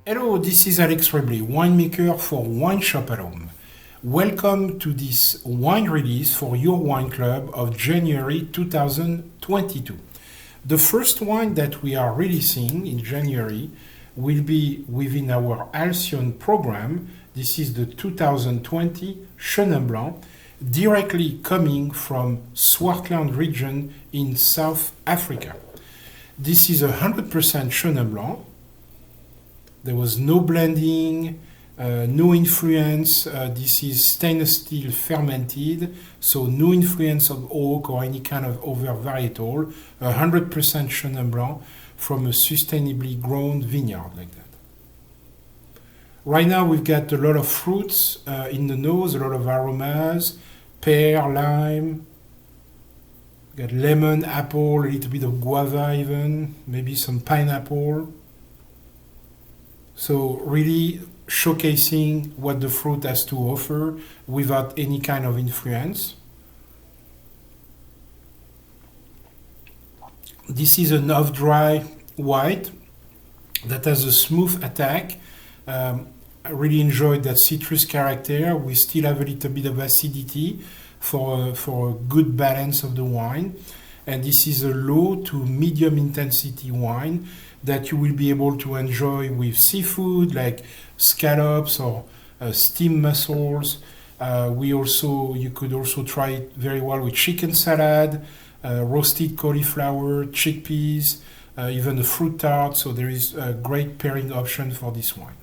Hello, this is Alex Rebley, winemaker for WineShop at Home. Welcome to this wine release for your wine club of January 2022. The first wine that we are releasing in January will be within our Halcyon program. This is the 2020 Chenin Blanc, directly coming from Swartland region in South Africa. This is 100% Chenin Blanc. There was no blending, no influence. This is stainless steel fermented, so no influence of oak or any kind of other varietal. 100% Chenin Blanc from a sustainably grown vineyard like that. Right now we've got a lot of fruits in the nose, a lot of aromas, pear, lime, got lemon, apple, a little bit of guava even, maybe some pineapple. So really showcasing what the fruit has to offer without any kind of influence. This is an off-dry white that has a smooth attack. I really enjoyed that citrus character. We still have a little bit of acidity for a good balance of the wine. And this is a low to medium intensity wine that you will be able to enjoy with seafood like scallops or steamed mussels. You could also try it very well with chicken salad, roasted cauliflower, chickpeas, even a fruit tart. So there is a great pairing option for this wine.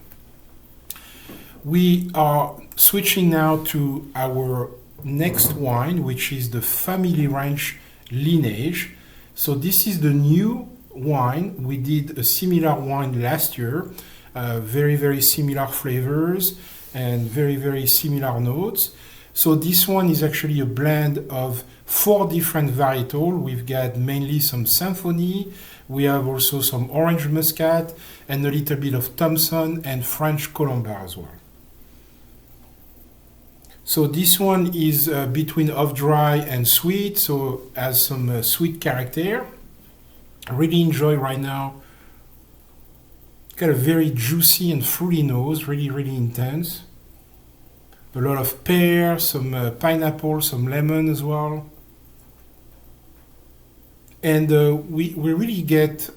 We are switching now to our next wine, which is the Family Ranch Lineage. So this is the new wine. We did a similar wine last year, very, very similar flavors and very, very similar notes. So this one is actually a blend of 4 different varietals. We've got mainly some Symphony, we have also some Orange Muscat, and a little bit of Thompson and French Colombar as well. So this one is between off-dry and sweet, so has some sweet character. I really enjoy right now. Got a very juicy and fruity nose, really, really intense. A lot of pear, some pineapple, some lemon as well. And we really get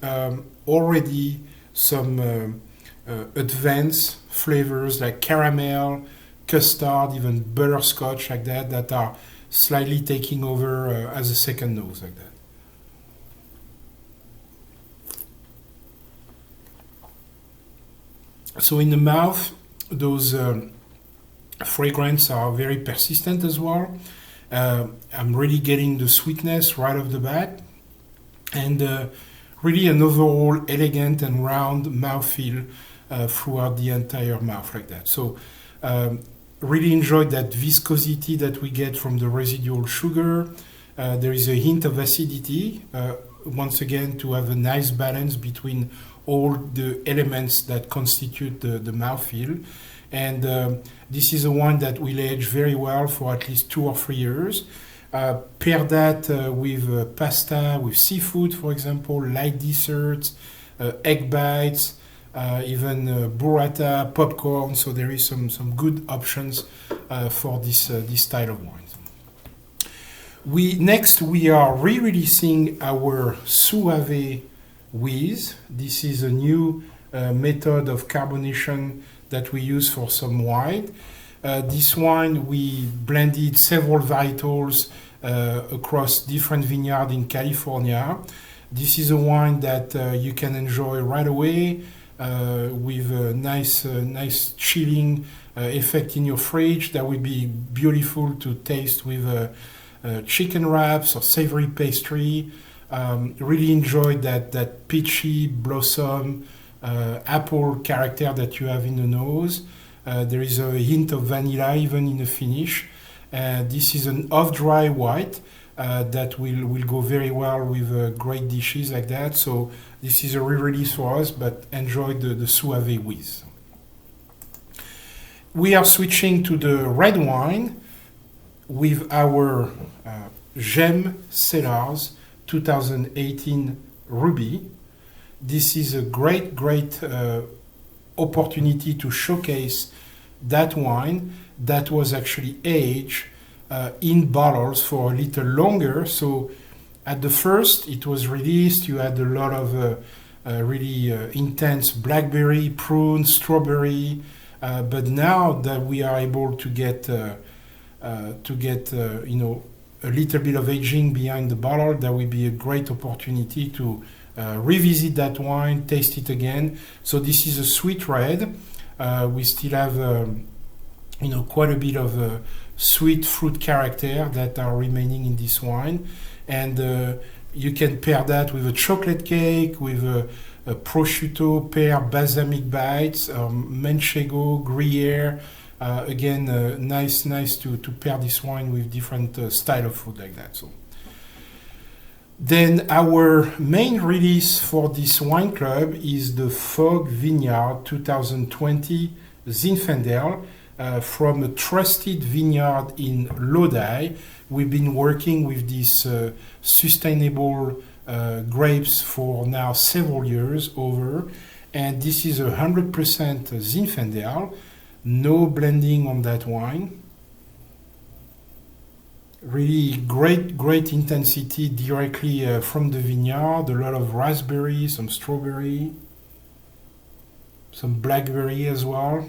already some advanced flavors like caramel, custard, even butterscotch like that are slightly taking over as a second nose like that. So in the mouth, those fragrances are very persistent as well. I'm really getting the sweetness right off the bat, and really an overall elegant and round mouthfeel throughout the entire mouth like that. So really enjoyed that viscosity that we get from the residual sugar. There is a hint of acidity, once again to have a nice balance between all the elements that constitute the mouthfeel. And this is a wine that will age very well for at least 2 or 3 years. Pair that with pasta, with seafood, for example, light desserts, egg bites, even burrata, popcorn. So there is some good options for this style of wine. Next, we are re-releasing our Suave Whiz. This is a new method of carbonation that we use for some wine. This wine, we blended several varietals across different vineyards in California. This is a wine that you can enjoy right away with a nice chilling effect in your fridge. That would be beautiful to taste with chicken wraps or savory pastry. Really enjoyed that peachy blossom apple character that you have in the nose. There is a hint of vanilla even in the finish. This is an off-dry white that will go very well with great dishes like that. So this is a re-release for us, but enjoy the Suave Whiz. We are switching to the red wine with our Gemme Cellars 2018 Ruby. This is a great opportunity to showcase that wine that was actually aged in bottles for a little longer. So at the first it was released, you had a lot of really intense blackberry, prune, strawberry, but now that we are able to get you know, a little bit of aging behind the bottle, that will be a great opportunity to revisit that wine, taste it again. So this is a sweet red. We still have you know, quite a bit of sweet fruit character that are remaining in this wine, and you can pair that with a chocolate cake, with a prosciutto, pear, balsamic bites, manchego, gruyere. Again, nice to pair this wine with different style of food like that. So then our main release for this wine club is the Fog Vineyard 2020 Zinfandel from a trusted vineyard in Lodi. We've been working with these sustainable grapes for now several years over, and this is 100% Zinfandel. No blending on that wine. Really great intensity directly from the vineyard. A lot of raspberry, some strawberry, some blackberry as well.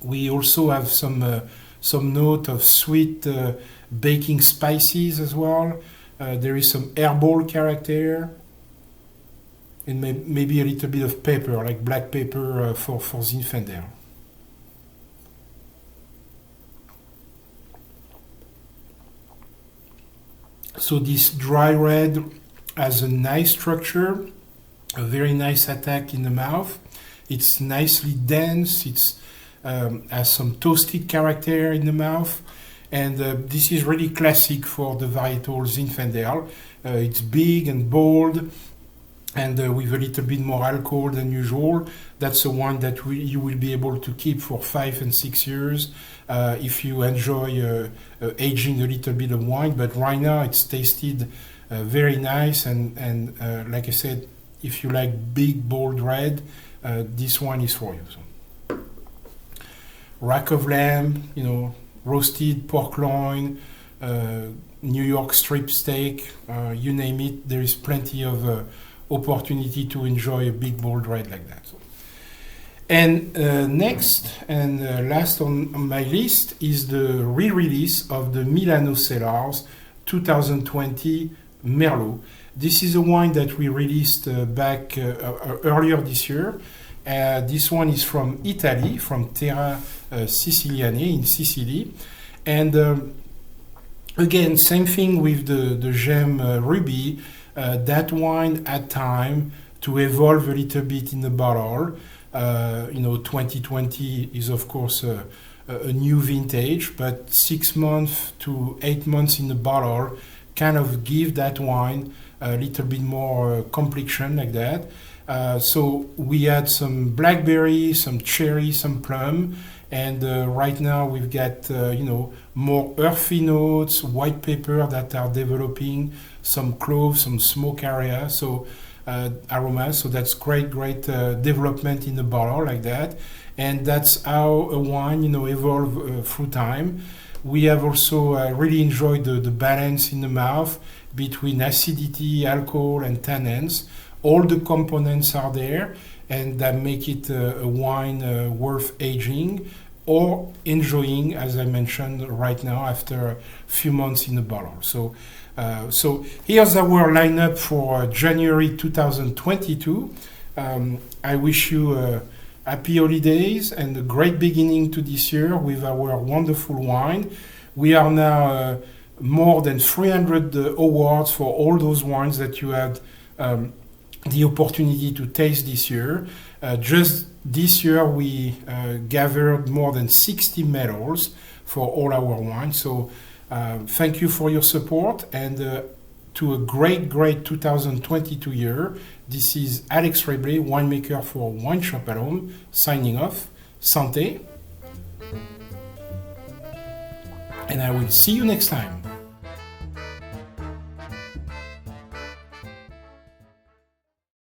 We also have some note of sweet baking spices as well. There is some herbal character, and maybe a little bit of pepper, like black pepper for Zinfandel. So this dry red has a nice structure, a very nice attack in the mouth. It's nicely dense. It's has some toasted character in the mouth, and this is really classic for the varietal Zinfandel. It's big and bold, and with a little bit more alcohol than usual. That's a wine that you will be able to keep for 5 and 6 years if you enjoy aging a little bit of wine. But right now it's tasted very nice, and like I said, if you like big bold red, this one is for you. So, rack of lamb, you know, roasted pork loin, New York strip steak, you name it. There is plenty of opportunity to enjoy a big bold red like that. So. And next and last on my list is the re-release of the Milano Cellars 2020 Merlot. This is a wine that we released back earlier this year. This one is from Italy, from Terra Siciliane in Sicily. And again, same thing with the Gemme Ruby. That wine had time to evolve a little bit in the bottle. 2020 is of course a new vintage, but 6 months to 8 months in the bottle kind of give that wine a little bit more complexion like that. So we had some blackberry, some cherry, some plum, and right now we've got more earthy notes, white pepper that are developing, some cloves, some smoke area, so aromas. So that's great development in the bottle like that, and that's how a wine evolve through time. We have also really enjoyed the balance in the mouth between acidity, alcohol, and tannins. All the components are there, and that make it a wine worth aging or enjoying, as I mentioned right now, after a few months in the bottle. So here's our lineup for January 2022. I wish you happy holidays and a great beginning to this year with our wonderful wine. We are now more than 300 awards for all those wines that you had the opportunity to taste this year. Just this year we gathered more than 60 medals for all our wines. So thank you for your support, and to a great 2022 year. This is Alex Reblay, winemaker for WineShop at Home, signing off. Santé, and I will see you next time.